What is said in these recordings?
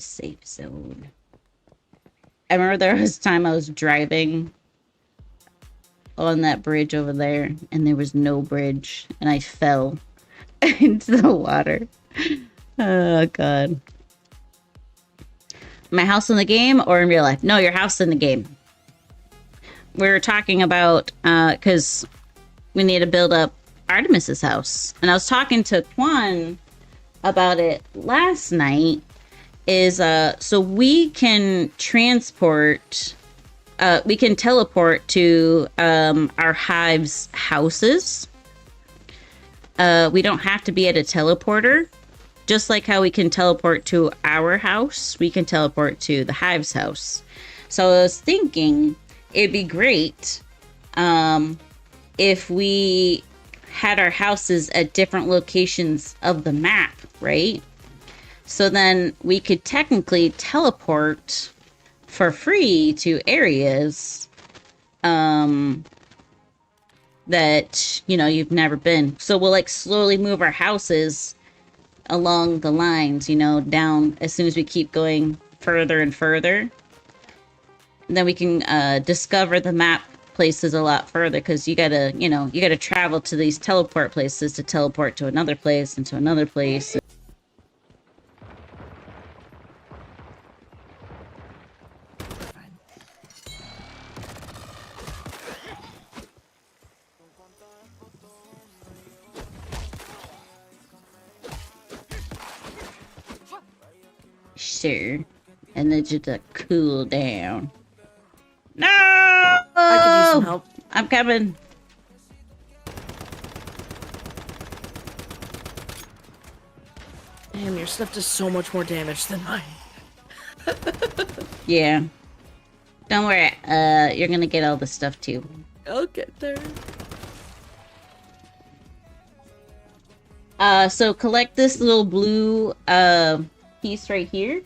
Safe zone. I remember there was a time I was driving on that bridge over there, and there was no bridge, and I fell into the water. Oh, God. My house in the game or in real life? No, your house in the game. We were talking about, because we need to build up Artemis's house. And I was talking to Kwan about it last night, so we can transport, we can teleport to our hive's houses. We don't have to be at a teleporter. Just like how we can teleport to our house, we can teleport to the hive's house. So I was thinking it'd be great if we had our houses at different locations of the map, right? So then we could technically teleport for free to areas that, you know, you've never been. So we'll like slowly move our houses along the lines, you know, down as soon as we keep going further and further. And then we can discover the map places a lot further, because you gotta, you know, you gotta travel to these teleport places to teleport to another place and to another place. Sure. And then just a cool down. No! I could use some help. I'm coming. Damn, your stuff does so much more damage than mine. Yeah. Don't worry. You're gonna get all the stuff too. I'll get there. So collect this little blue piece right here.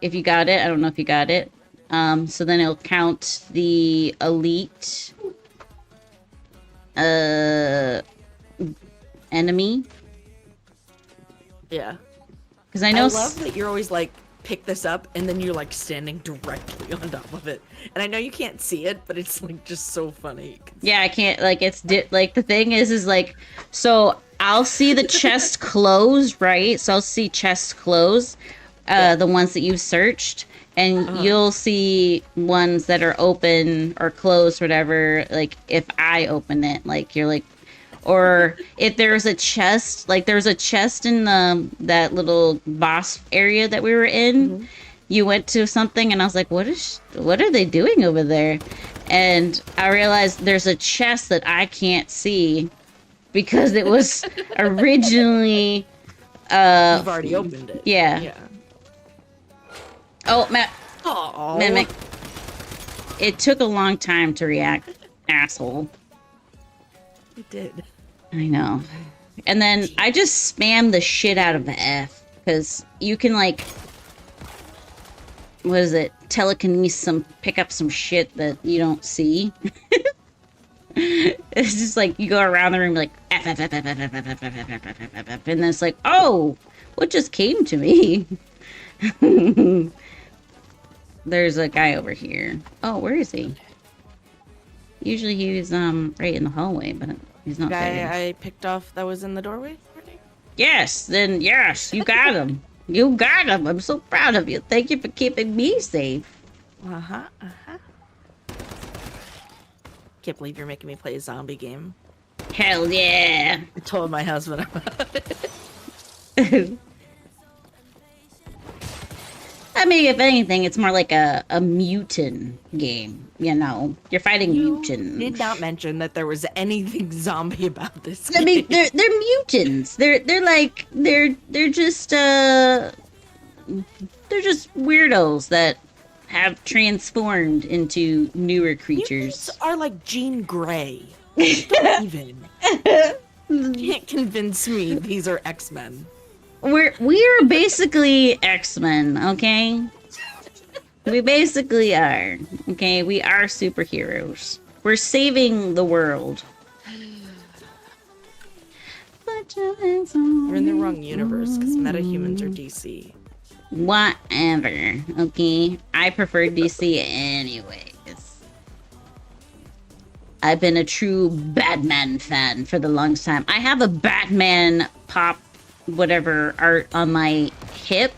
If you got it, I don't know if you got it. So then it'll count the elite enemy. Yeah. Because I know I love that you're always like, pick this up, and then you're like standing directly on top of it. And I know you can't see it, but it's like just so funny. Yeah, I can't, like, it's like the thing is like, so I'll see the chest close, right? So I'll see chests close, the ones that you've searched, and you'll see ones that are open or closed, whatever, like if I open it, like you're like, or if there's a chest, like there's a chest in that little boss area that we were in, you went to something and I was like, what are they doing over there? And I realized there's a chest that I can't see because it was originally You've already opened it. Yeah. Oh, Aww. Mimic. It took a long time to react, asshole. It did. I know. And then I just spam the shit out of the F, because you can, like, what is it? Telekinesis pick up some shit that you don't see. It's just like you go around the room like F, F, F, F, F, F, F, F, F, F, F, F, F, F, and then it's like, oh, what just came to me? There's a guy over here. Oh, where is he? Usually he's right in the hallway, but he's not there. Guy I picked off that was in the doorway? Yes, then yes, you got him. You got him. I'm so proud of you. Thank you for keeping me safe. Can't believe you're making me play a zombie game. Hell yeah. I told my husband about it. I mean, if anything, it's more like a mutant game, you know? You're fighting mutants. Did not mention that there was anything zombie about this I mean, game. they're mutants. They're just weirdos that have transformed into newer creatures. Mutants are like Jean Grey. Don't even. Can't convince me these are X-Men. We're basically X-Men, okay? We basically are. Okay, we are superheroes. We're saving the world. But You're in the wrong universe because metahumans are DC. Whatever. Okay. I prefer DC anyways. I've been a true Batman fan for the longest time. I have a Batman pop whatever art on my hip.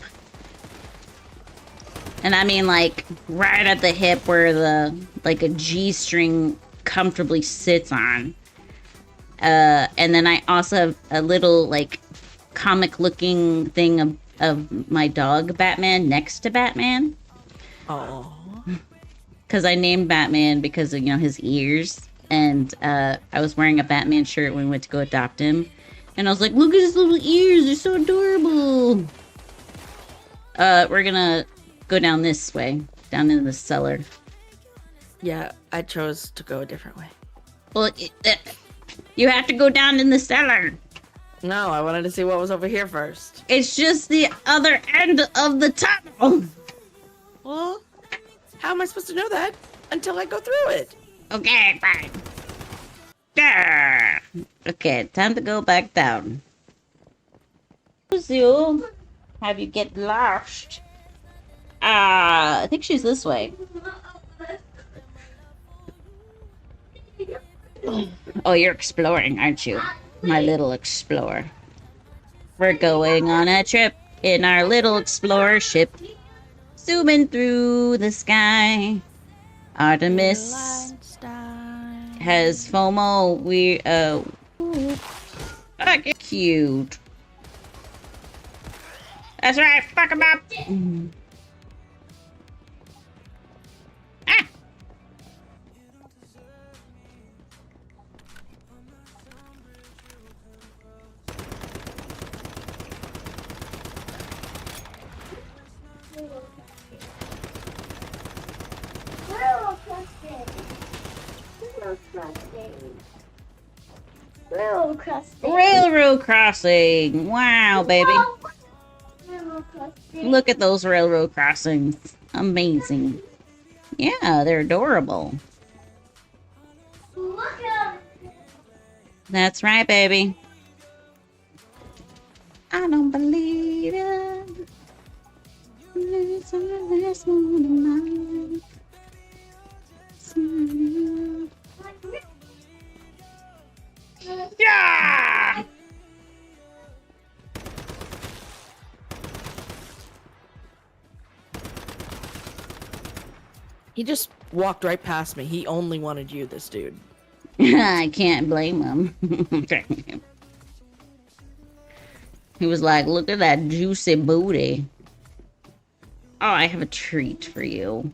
And I mean like right at the hip where the like a G-string comfortably sits on. And then I also have a little like comic looking thing of my dog Batman next to Batman. Oh. Because I named Batman because of, you know, his ears. And I was wearing a Batman shirt when we went to go adopt him. And I was like, look at his little ears. They're so adorable. We're gonna go down this way. Down into the cellar. Yeah, I chose to go a different way. Well, you have to go down in the cellar. No, I wanted to see what was over here first. It's just the other end of the tunnel. Well, how am I supposed to know that until I go through it? Okay, fine. Okay, time to go back down. You have you get lost? I think she's this way. Oh, you're exploring, aren't you? My little explorer. We're going on a trip in our little explorer ship. Zooming through the sky. Artemis has FOMO. Okay, cute. That's right, fuck him up. Ah. Railroad crossing. Wow, baby. Look at those railroad crossings. Amazing. Yeah, they're adorable. That's right, baby. I don't believe it. It's the last one of yeah! He just walked right past me. He only wanted you, this dude. I can't blame him. He was like, look at that juicy booty. Oh, I have a treat for you.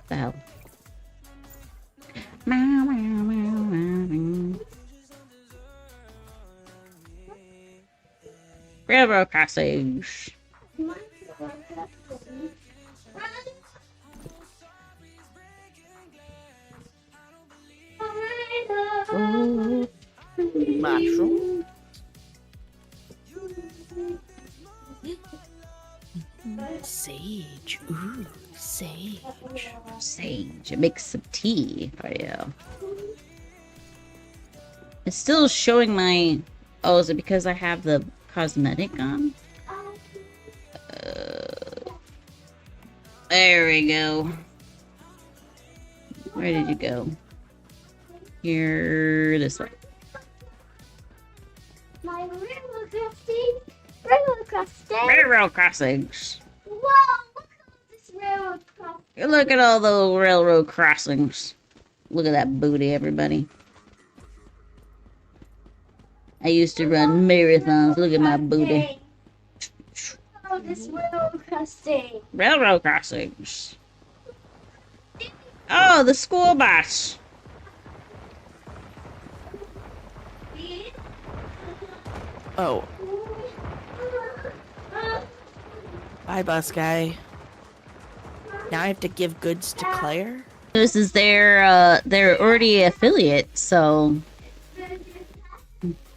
The hell? Railroad crossings. Oh. Mushroom. Sage. Ooh, sage. Sage. It makes some tea for you. It's still showing my... Oh, is it because I have the cosmetic on? There we go. Where did you go? Here, this way. My railroad crossing. Railroad crossing. Railroad crossings. Whoa! Look at this railroad crossing. Look at all those railroad crossings. Look at that booty, everybody. I used to run marathons. Look at my booty. Oh, this railroad crossing. Railroad crossings. Oh, the school bus. Oh. Bye, bus guy. Now I have to give goods to Claire? This is their they're already affiliate, so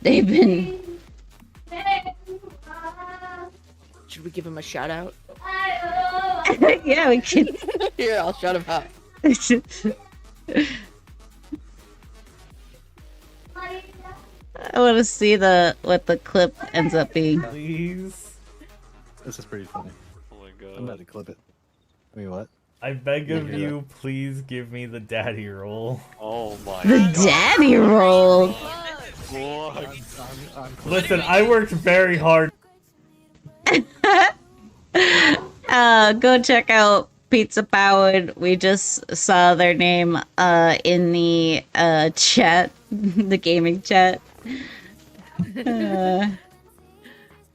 They've been. Should we give him a shout out? Yeah, we can. Here, I'll shout him out. I want to see what the clip ends up being. Please. This is pretty funny. Oh my I'm god. about to clip it. Wait, what? I beg of Yeah. you, please give me the daddy roll. Oh my The god. daddy roll. Fuck. Listen, I worked very hard. Go check out Pizza Powered. We just saw their name in the chat, the gaming chat.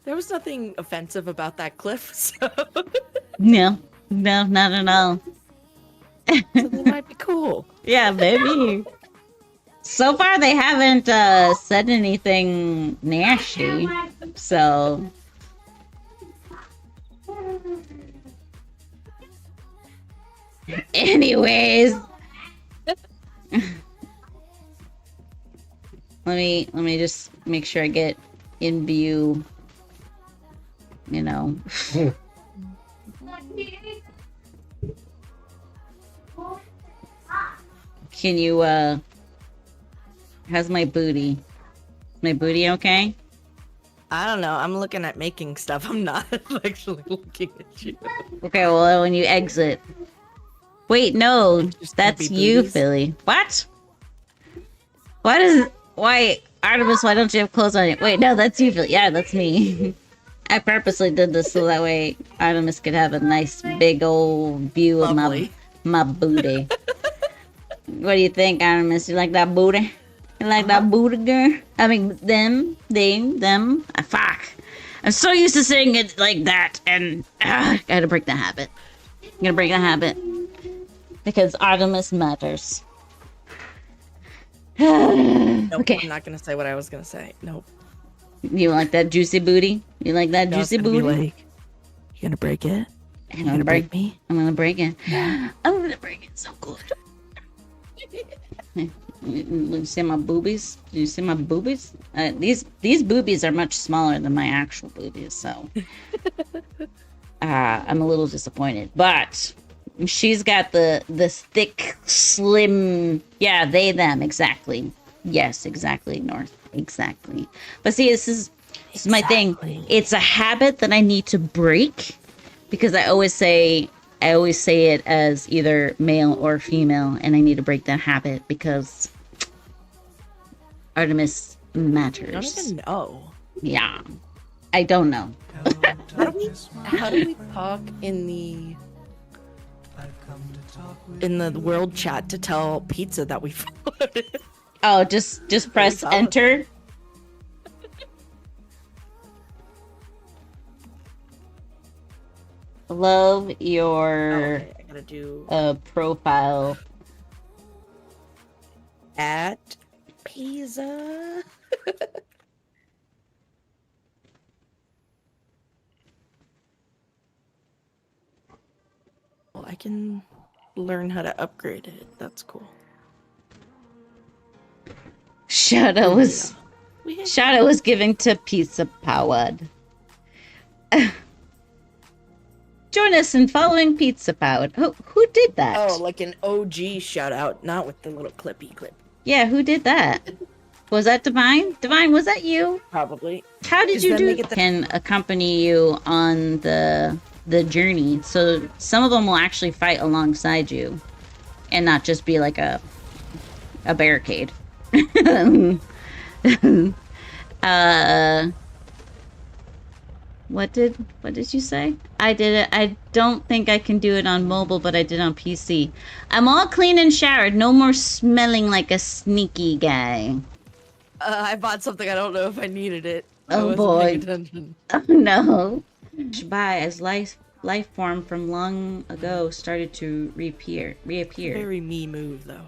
There was nothing offensive about that, Cliff, so, No, not at all. so they might be cool. Yeah, maybe. So far, they haven't said anything nasty. So, anyways, let me just make sure I get in view. You know. Can you how's my booty? My booty okay? I don't know. I'm looking at making stuff. I'm not actually looking at you. Okay, well when you exit. Wait, no, Just gonna that's be you, boobies? Philly. What? Why Artemis, why don't you have clothes on you? Wait, no, that's you, Philly. Yeah, that's me. I purposely did this so that way Artemis could have a nice big old view of Lovely. my booty. What do you think, Artemis? You like that booty? You like that booty, girl? I mean, them. Fuck. I'm so used to saying it like that, and I gotta break the habit. I'm gonna break the habit. Because Artemis matters. Nope, Okay. I'm not gonna say what I was gonna say. Nope. You like that juicy booty? You like that No, it's juicy gonna be booty? like, you gonna break it? I'm You gonna gonna break. break me? I'm gonna break it. I'm gonna break it so good. You see my boobies? Do you see my boobies? These boobies are much smaller than my actual boobies, so I'm a little disappointed. But she's got the thick, slim. Yeah, they them exactly. Yes, exactly, North, exactly. But see, this is my thing. It's a habit that I need to break because I always say it as either male or female, and I need to break that habit because Artemis I don't matters. even know. Yeah, I don't know. How do we talk in the world chat to tell Pizza that we followed it? Oh, just press follow. enter. Love your Okay, I gotta do profile. at Pizza. Well, I can learn how to upgrade it. That's cool. Shadow was giving to Pizza Powered. Join us in following Pizza Powered. Who did that? Oh, like an OG shout out, not with the little clippy clip. Yeah, who did that? Was that Divine? Divine, was that you? Probably. How did Is you then do they that? get the- Can accompany you on the journey. So some of them will actually fight alongside you and not just be like a barricade. What did you say? I did it. I don't think I can do it on mobile, but I did on PC. I'm all clean and showered. No more smelling like a sneaky guy. I bought something. I don't know if I needed it. I Oh, wasn't boy. paying attention. Oh no. By as life form from long ago started to reappear. Very me move though.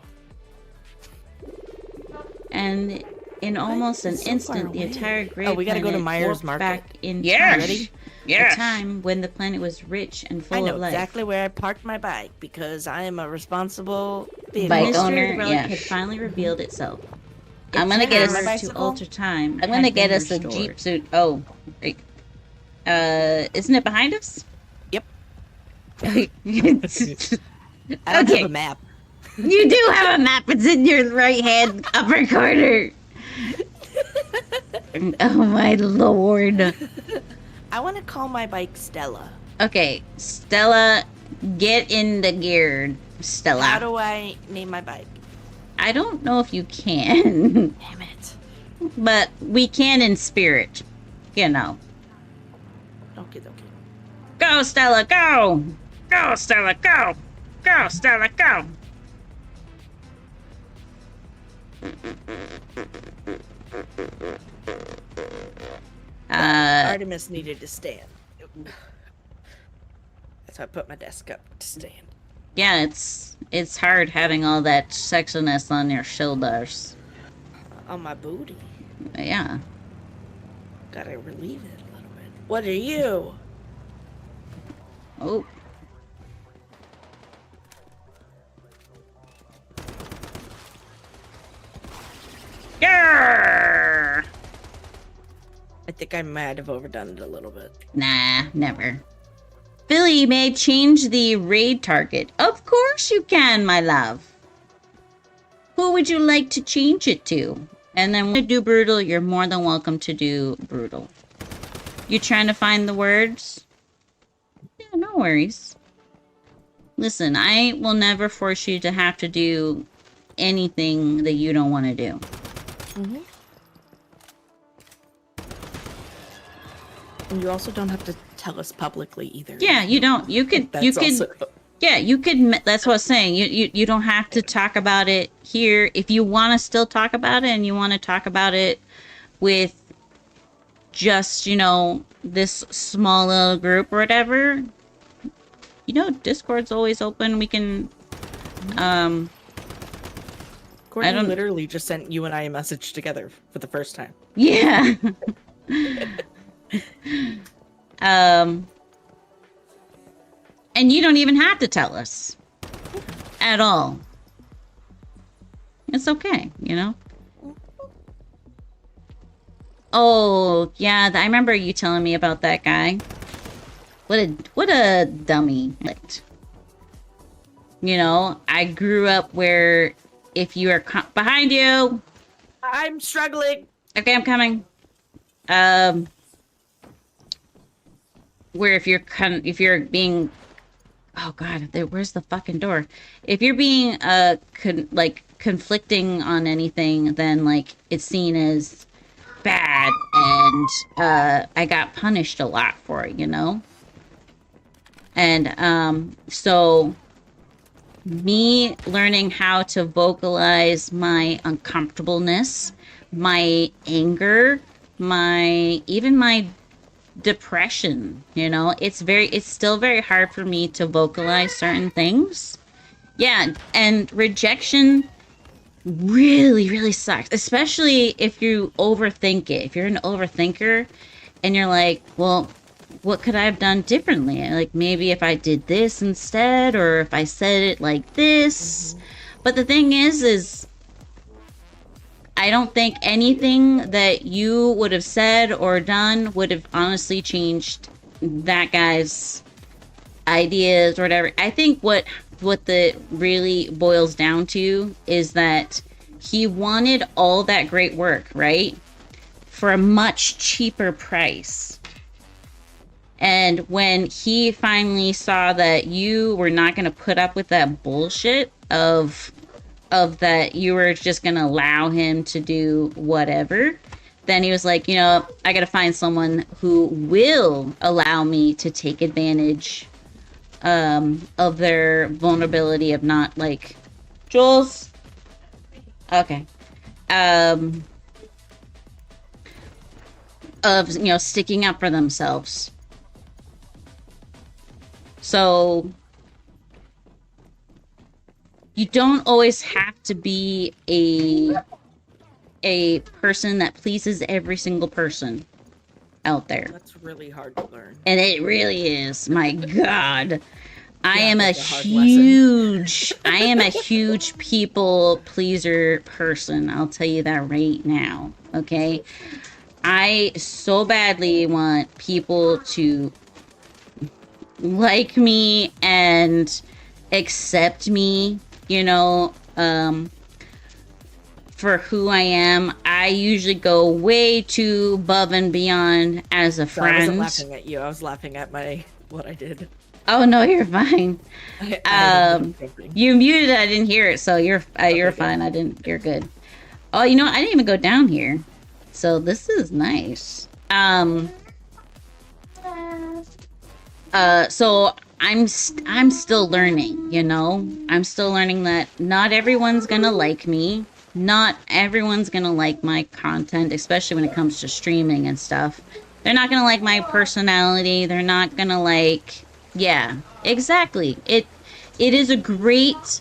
And in almost an It's so instant, far the away. entire great Oh, we gotta go to planet Myers warped Market. back in Yes! time. Yes! A time when the planet was rich and full I know of life. exactly where I parked my bike because I am a responsible vehicle Bike owner. owner, The yeah. relic Had finally revealed itself. I'm gonna get my us to bicycle? alter time. I'm gonna get us a Jeep suit. Oh, wait. Isn't it behind us? Yep. Okay. I don't have a map. You do have a map. It's in your right hand upper corner. Oh my lord. I want to call my bike Stella. Okay, Stella, get in the gear, Stella. How do I name my bike? I don't know if you can, Damn it. but we can in spirit. You know. Okay. Go, Stella, go! Go, Stella, go! Go, Stella, go! Artemis needed to stand. That's why I put my desk up to stand. Yeah, it's hard having all that sexiness on your shoulders. On my booty. Yeah. Gotta relieve it a little bit. What are you? Oh. Grrr! I think I might have overdone it a little bit. Nah, never. Billy may change the raid target. Of course you can, my love. Who would you like to change it to? And then when you do brutal, you're more than welcome to do brutal. You trying to find the words? Yeah, no worries. Listen, I will never force you to have to do anything that you don't want to do. Mm-hmm. And you also don't have to tell us publicly either. Yeah, you don't. You could. That's You could. also... Yeah, you could. That's what I was saying. You don't have to talk about it here. If you want to still talk about it, and you want to talk about it with just, you know, this small little group or whatever, you know, Discord's always open. We can. Courtney don't- literally just sent you and I a message together for the first time. Yeah. And you don't even have to tell us at all. It's okay, you know? Oh, yeah, I remember you telling me about that guy. What a dummy. You know, I grew up where if you are behind you. I'm struggling. Okay, I'm coming. Where if you're being, oh god, where's the fucking door? If you're being conflicting on anything, then like it's seen as bad, and I got punished a lot for it, you know. And so me learning how to vocalize my uncomfortableness, my anger, my depression, you know, it's still very hard for me to vocalize certain things. Yeah, and rejection really, really sucks, especially if you overthink it. If you're an overthinker and you're like, well, what could I have done differently? Like, maybe if I did this instead, or if I said it like this. But the thing is I don't think anything that you would have said or done would have honestly changed that guy's ideas or whatever. I think what the really boils down to is that he wanted all that great work, right? For a much cheaper price. And when he finally saw that you were not going to put up with that bullshit of that you were just going to allow him to do whatever, then he was like, you know, I got to find someone who will allow me to take advantage of their vulnerability of not, like, Jules. Okay. Of, you know, sticking up for themselves. So you don't always have to be a person that pleases every single person out there. That's really hard to learn. And it really is. My God. I Yeah, am a that's a hard lesson. I am a huge people pleaser person. I'll tell you that right now. Okay. I so badly want people to like me and accept me, you know, for who I am. I usually go way too above and beyond as a So I wasn't friend. laughing at you. I was laughing at what I did. Oh no, you're fine. I haven't been joking. You muted it. I didn't hear it, so you're good. fine. I didn't. You're good. Oh, you know, I didn't even go down here, so this is nice. So I'm still learning. You know, I'm still learning that not everyone's gonna like me. Not everyone's gonna like my content, especially when it comes to streaming and stuff. They're not gonna like my personality. They're not gonna like. Yeah, exactly. It is a great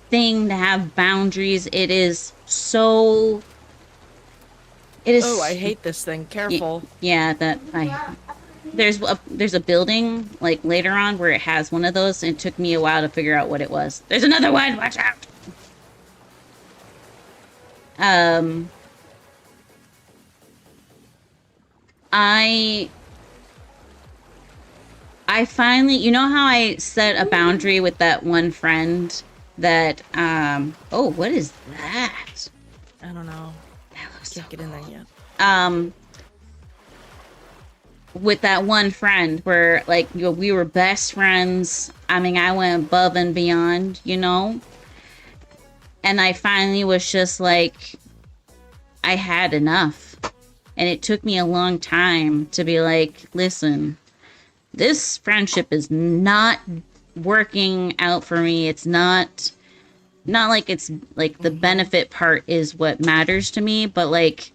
thing to have boundaries. It is so. It is. Oh, I hate this thing. Careful. Yeah, that I. There's a building like later on where it has one of those, and it took me a while to figure out what it was. There's another one. Watch out. I finally, you know how I set a boundary with that one friend that, oh, what is that? I don't know. That looks Can't get in there yet. With that one friend where, like, you know, we were best friends. I mean, I went above and beyond, you know? And I finally was just like, I had enough. And it took me a long time to be like, listen, this friendship is not working out for me. It's not like it's like the benefit part is what matters to me, but like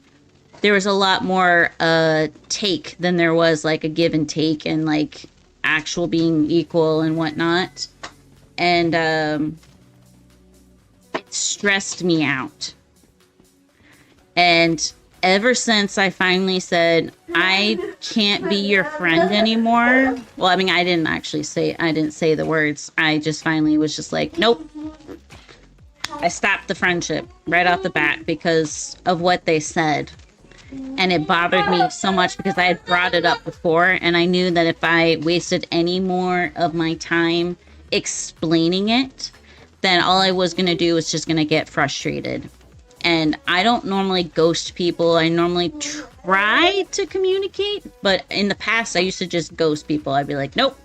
there was a lot more take than there was like a give and take and like actual being equal and whatnot. And it stressed me out. And ever since I finally said, I can't be your friend anymore. Well, I mean, I didn't say the words. I just finally was just like, nope. I stopped the friendship right off the bat because of what they said. And it bothered me so much because I had brought it up before, and I knew that if I wasted any more of my time explaining it, then all I was going to do was just going to get frustrated. And I don't normally ghost people. I normally try to communicate, but in the past I used to just ghost people. I'd be like, nope.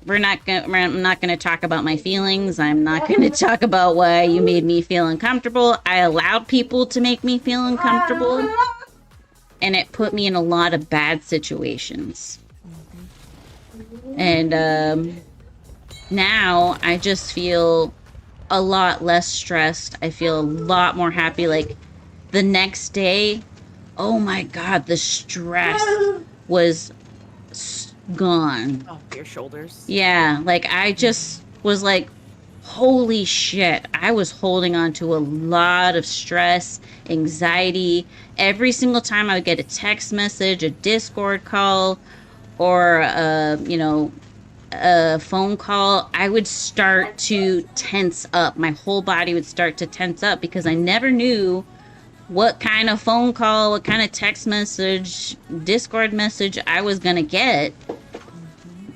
I'm not going to talk about my feelings. I'm not going to talk about why you made me feel uncomfortable. I allowed people to make me feel uncomfortable, and it put me in a lot of bad situations. And now I just feel a lot less stressed. I feel a lot more happy. Like the next day, oh my God, the stress was gone. Oh, your shoulders. Yeah, like I just was like, holy shit. I was holding on to a lot of stress, anxiety. Every single time I would get a text message, a Discord call, or a phone call, I would start to tense up. My whole body would start to tense up because I never knew what kind of phone call, what kind of text message, Discord message I was gonna get.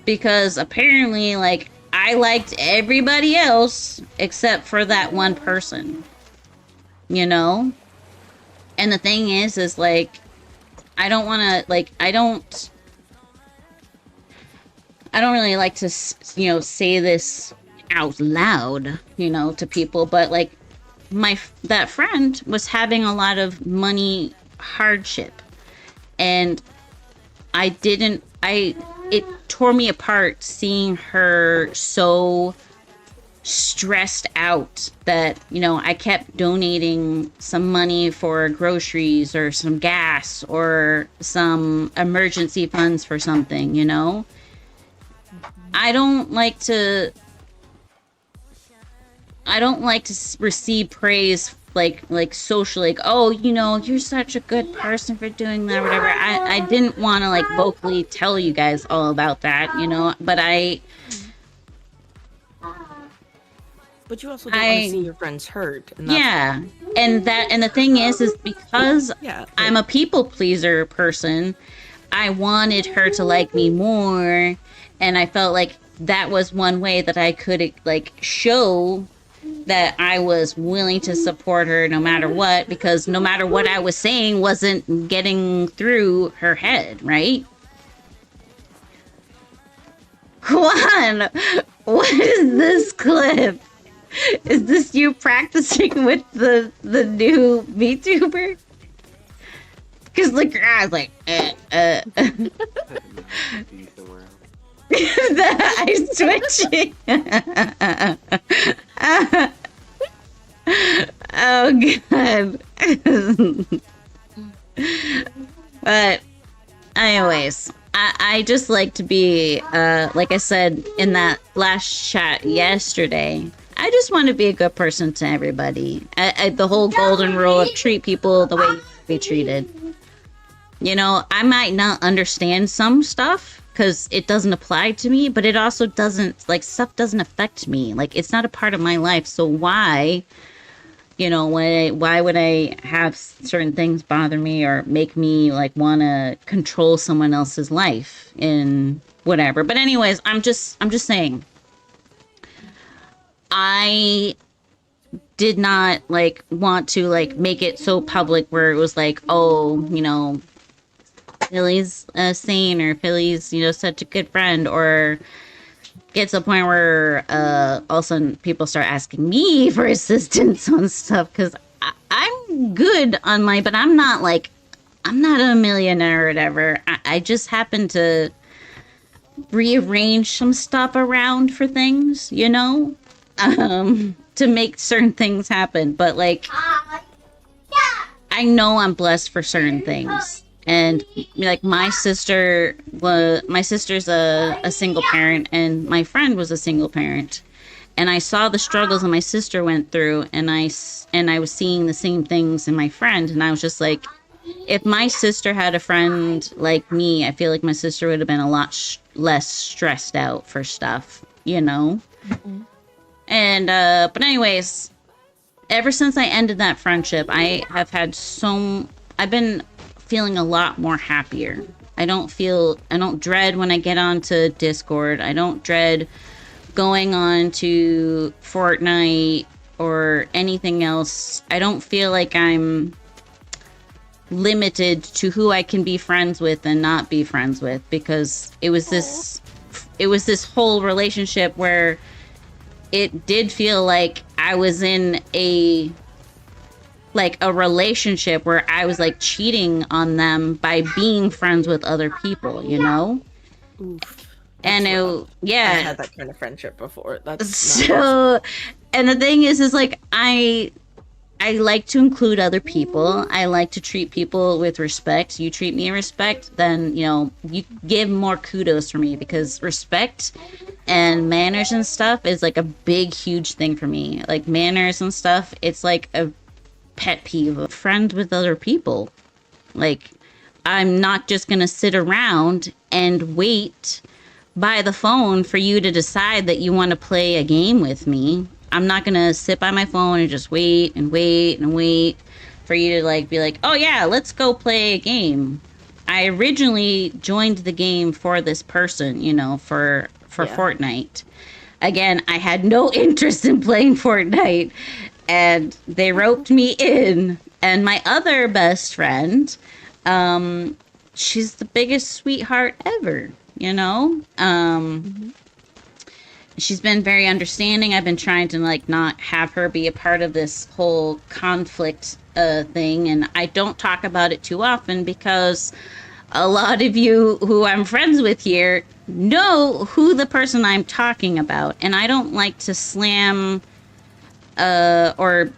Because apparently, like, I liked everybody else except for that one person. You know? And the thing is like, I don't want to, like, I don't really like to, you know, say this out loud, you know, to people, but like that friend was having a lot of money hardship, and it tore me apart seeing her so stressed out that, you know, I kept donating some money for groceries or some gas or some emergency funds for something, you know? I don't like to receive praise like socially, like, oh, you know, you're such a good person for doing that, whatever. I didn't want to like vocally tell you guys all about that, you know, but But you also don't want to see your friends hurt. And that's Yeah. And the thing is because Yeah, I'm a people pleaser person, I wanted her to like me more, and I felt like that was one way that I could like show that I was willing to support her no matter what, because no matter what I was saying wasn't getting through her head, right? Juan, what is this clip? Is this you practicing with the new VTuber? Because look, your eyes like, the eyes twitching. Oh god. But anyways, I just like to be like I said in that last chat yesterday, I just want to be a good person to everybody. The whole golden rule of treat people the way you want to be treated. You know, I might not understand some stuff because it doesn't apply to me, but it also doesn't, like, stuff doesn't affect me. Like, it's not a part of my life. So why, you know, why would I have certain things bother me or make me, like, want to control someone else's life in whatever? But anyways, I'm just saying. I did not, like, want to, like, make it so public where it was like, oh, you know, Philly's a saint, or Philly's, you know, such a good friend, or get to a point where all of a sudden people start asking me for assistance on stuff, because I'm good on my, but I'm not a millionaire or whatever. I just happen to rearrange some stuff around for things, you know, to make certain things happen. But like, I know I'm blessed for certain things. And like my sister's a single parent, and my friend was a single parent, and I saw the struggles that my sister went through, and I was seeing the same things in my friend, and I was just like, if my sister had a friend like me, I feel like my sister would have been a lot less stressed out for stuff, you know. Mm-hmm. And but anyways, ever since I ended that friendship, I have had I've been feeling a lot more happier. I don't dread when I get onto Discord. I don't dread going on to Fortnite or anything else. I don't feel like I'm limited to who I can be friends with and not be friends with, because it was this whole relationship where it did feel like I was in a relationship where I was like cheating on them by being friends with other people, you know? Oof. And I had that kind of friendship before. That's so, and the thing is like, I like to include other people. I like to treat people with respect. You treat me in respect, then, you know, you give more kudos for me, because respect and manners and stuff is like a big, huge thing for me. Like manners and stuff, it's like a pet peeve of friends with other people. Like, I'm not just gonna sit around and wait by the phone for you to decide that you want to play a game with me. I'm not gonna sit by my phone and just wait and wait and wait for you to like be like, oh yeah, let's go play a game. I originally joined the game for this person, you know, for Fortnite. Again, I had no interest in playing Fortnite, and they roped me in. And my other best friend, she's the biggest sweetheart ever, you know? She's been very understanding. I've been trying to like not have her be a part of this whole conflict thing, and I don't talk about it too often because a lot of you who I'm friends with here know who the person I'm talking about, and I don't like to slam or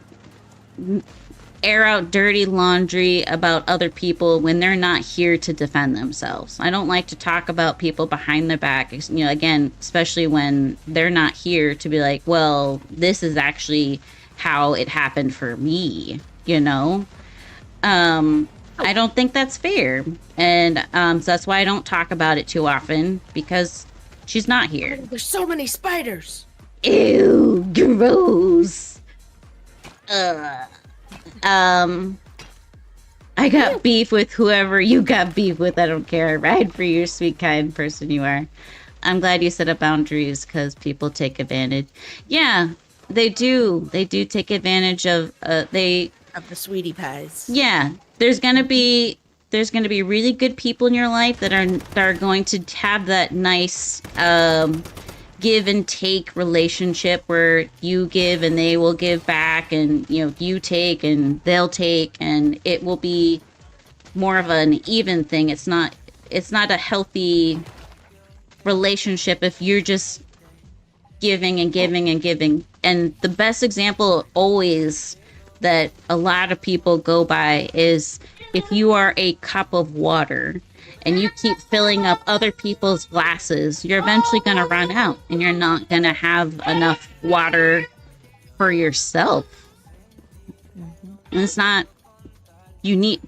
air out dirty laundry about other people when they're not here to defend themselves. I don't like to talk about people behind their back, you know, again, especially when they're not here to be like, well, this is actually how it happened for me, you know? I don't think that's fair. And so that's why I don't talk about it too often, because she's not here. There's so many spiders. Ew, gross. Um, I got beef with whoever you got beef with. I don't care. Ride for your sweet, kind person you are. I'm glad you set up boundaries because people take advantage. Yeah, they do. They do take advantage of Of the sweetie pies. Yeah, there's gonna be really good people in your life that are going to have that nice give and take relationship where you give and they will give back, and you take and they'll take, and it will be more of an even thing. It's not a healthy relationship if you're just giving and giving and giving. And the best example always that a lot of people go by is if you are a cup of water and you keep filling up other people's glasses, you're eventually going to run out and you're not going to have enough water for yourself. And it's not,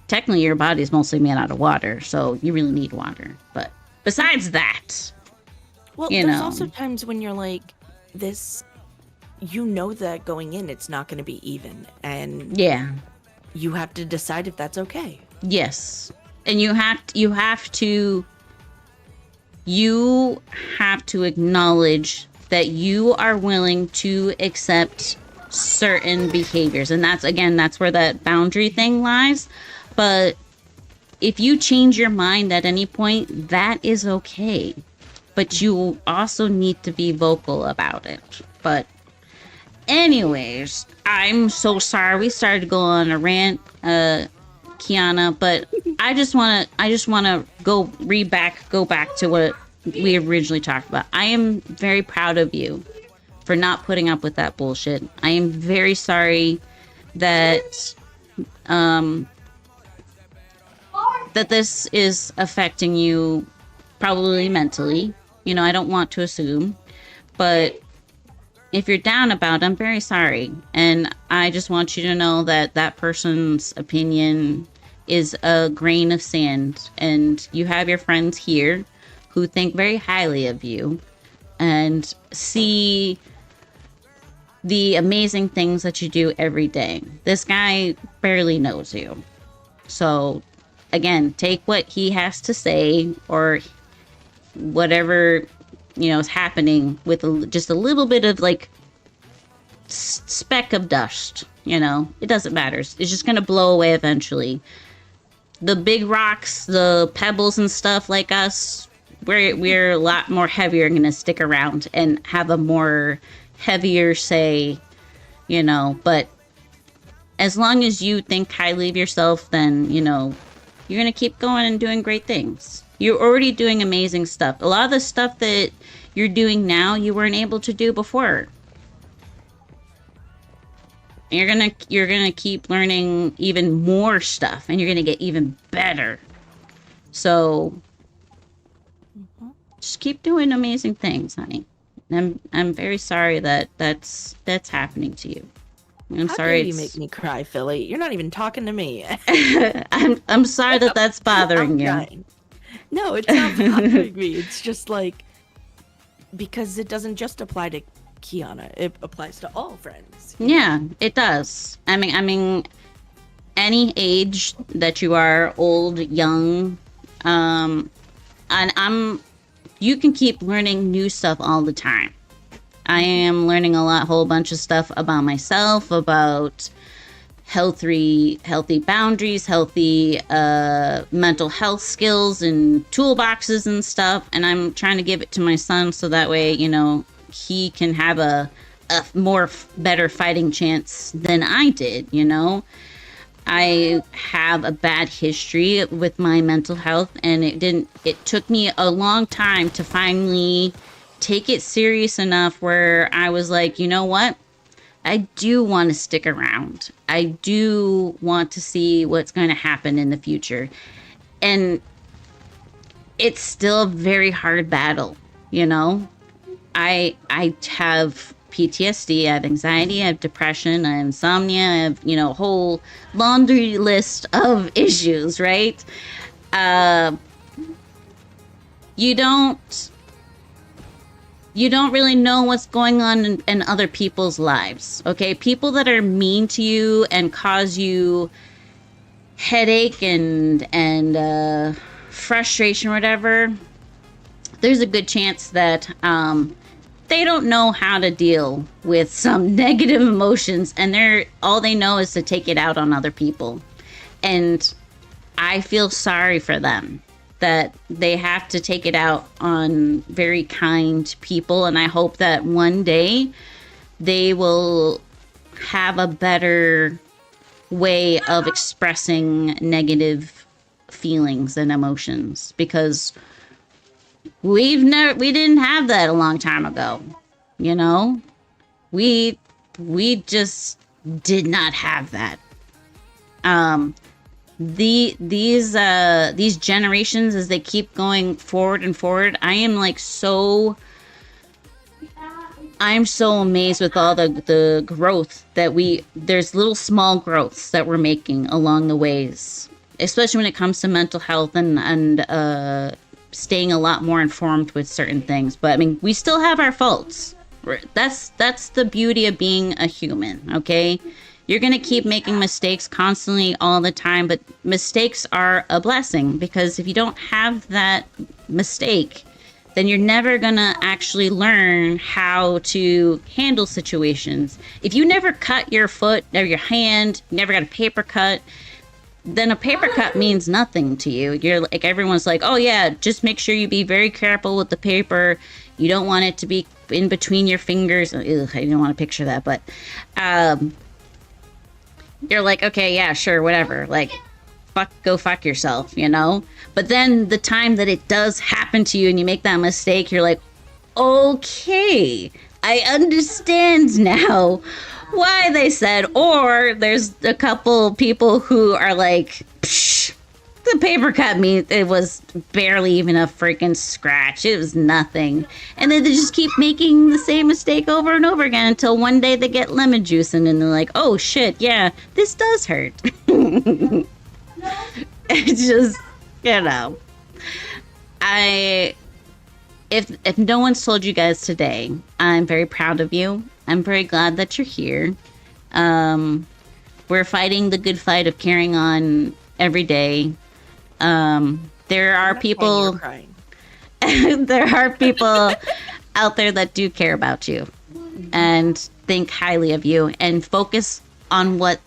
technically your body is mostly made out of water, so you really need water. But besides that, well, there's also times when you're like, this, that going in, it's not going to be even. And yeah, you have to decide if that's okay. yes. And you have to acknowledge that you are willing to accept certain behaviors. And that's where that boundary thing lies. But if you change your mind at any point, that is okay. But you also need to be vocal about it. But anyways, I'm so sorry we started to go on a rant, Kiana, but I just want to go back to what we originally talked about. I am very proud of you for not putting up with that bullshit. I am very sorry that that this is affecting you probably mentally. I don't want to assume, but if you're down about it, I'm very sorry. And I just want you to know that that person's opinion is a grain of sand. And you have your friends here who think very highly of you and see the amazing things that you do every day. This guy barely knows you. So, again, take what he has to say or whatever is happening with just a little bit of like speck of dust. It doesn't matter. It's just gonna blow away eventually. The big rocks, the pebbles and stuff like us, we're a lot more heavier and gonna stick around and have a more heavier say. But as long as you think highly of yourself, then you're gonna keep going and doing great things. You're already doing amazing stuff. A lot of the stuff that you're doing now, you weren't able to do before. You're gonna keep learning even more stuff, and you're gonna get even better. So just keep doing amazing things, honey. I'm very sorry that that's happening to you. I'm How sorry. dare you make me cry, Philly? You're not even talking to me. I'm sorry that that's bothering you. Crying. No, it's not bothering me. It's just like, because it doesn't just apply to Kiana. It applies to all friends. Yeah, it does. I mean, any age that you are, old, young, and you can keep learning new stuff all the time. I am learning whole bunch of stuff about myself, about healthy boundaries, healthy mental health skills and toolboxes and stuff. And I'm trying to give it to my son so that way, he can have a better fighting chance than I did. I have a bad history with my mental health, and it took me a long time to finally take it serious enough where I was like, you know what? I do want to stick around. I do want to see what's going to happen in the future. And it's still a very hard battle, I have PTSD, I have anxiety, I have depression, I have insomnia, I have, a whole laundry list of issues, right? you don't really know what's going on in other people's lives. Okay, people that are mean to you and cause you headache and frustration or whatever, there's a good chance that they don't know how to deal with some negative emotions, and all they know is to take it out on other people. And I feel sorry for them that they have to take it out on very kind people, and I hope that one day they will have a better way of expressing negative feelings and emotions, because we didn't have that a long time ago. You know, we just did not have that. These generations, as they keep going forward and forward, I'm so amazed with all the growth that there's little small growths that we're making along the ways, especially when it comes to mental health and staying a lot more informed with certain things. But I mean, we still have our faults. That's the beauty of being a human, okay? You're going to keep making mistakes constantly all the time, but mistakes are a blessing, because if you don't have that mistake, then you're never going to actually learn how to handle situations. If you never cut your foot or your hand, never got a paper cut, then a paper cut means nothing to you. You're like, everyone's like, oh yeah, just make sure you be very careful with the paper. You don't want it to be in between your fingers. Ugh, I don't want to picture that, but you're like, okay, yeah, sure, whatever. Like, go fuck yourself, you know? But then the time that it does happen to you and you make that mistake, you're like, okay, I understand now why they said. Or there's a couple people who are like, psh, the paper cut me, it was barely even a freaking scratch. It was nothing. And then they just keep making the same mistake over and over again until one day they get lemon juice and then they're like, oh shit, yeah, this does hurt. It's just, you know, if no one's told you guys today, I'm very proud of you. I'm very glad that you're here. We're fighting the good fight of carrying on every day. There are people there are people out there that do care about you and think highly of you, and focus on what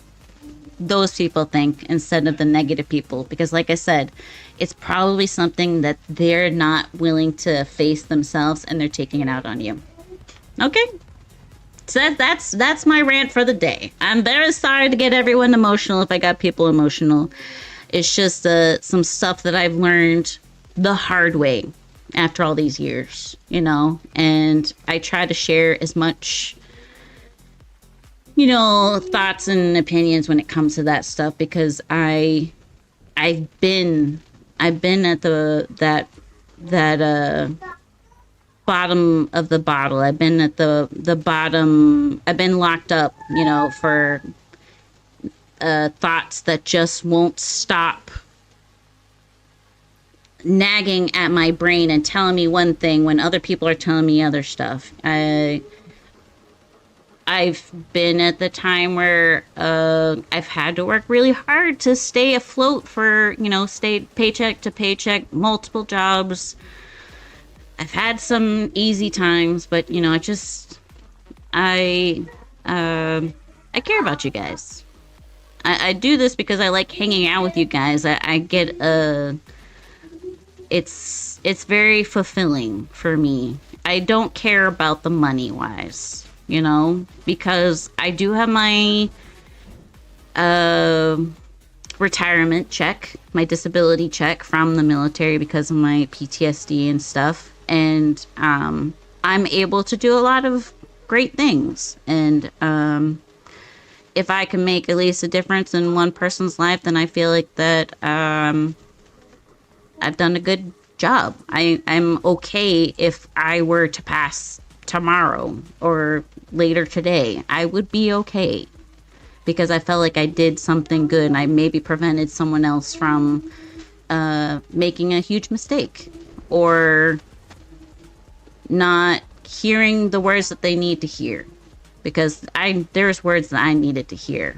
those people think instead of the negative people, because like I said, it's probably something that they're not willing to face themselves and they're taking it out on you. Okay, so that's my rant for the day. I'm very sorry to get everyone emotional if I got people emotional. It's just some stuff that I've learned the hard way after all these years, you know, and I try to share as much, you know, thoughts and opinions when it comes to that stuff, because I've been at that bottom of the bottle. I've been at the bottom. I've been locked up, you know, for thoughts that just won't stop nagging at my brain and telling me one thing when other people are telling me other stuff. I've been at the time where I've had to work really hard to stay afloat for, you know, stay paycheck to paycheck, multiple jobs. I've had some easy times, but, you know, I care about you guys. I do this because I like hanging out with you guys. I get it's very fulfilling for me. I don't care about the money wise, you know, because I do have my retirement check, my disability check from the military because of my PTSD and stuff, and I'm able to do a lot of great things, and if I can make at least a difference in one person's life, then I feel like that I've done a good job. I'm okay if I were to pass tomorrow or later today. I would be okay because I felt like I did something good and I maybe prevented someone else from making a huge mistake or not hearing the words that they need to hear, because there's words that I needed to hear,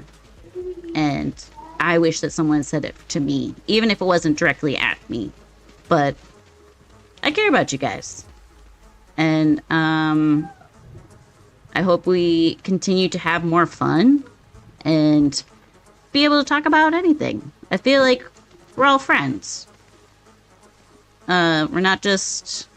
and I wish that someone said it to me, even if it wasn't directly at me. But I care about you guys, and I hope we continue to have more fun and be able to talk about anything. I feel like we're all friends. We're not just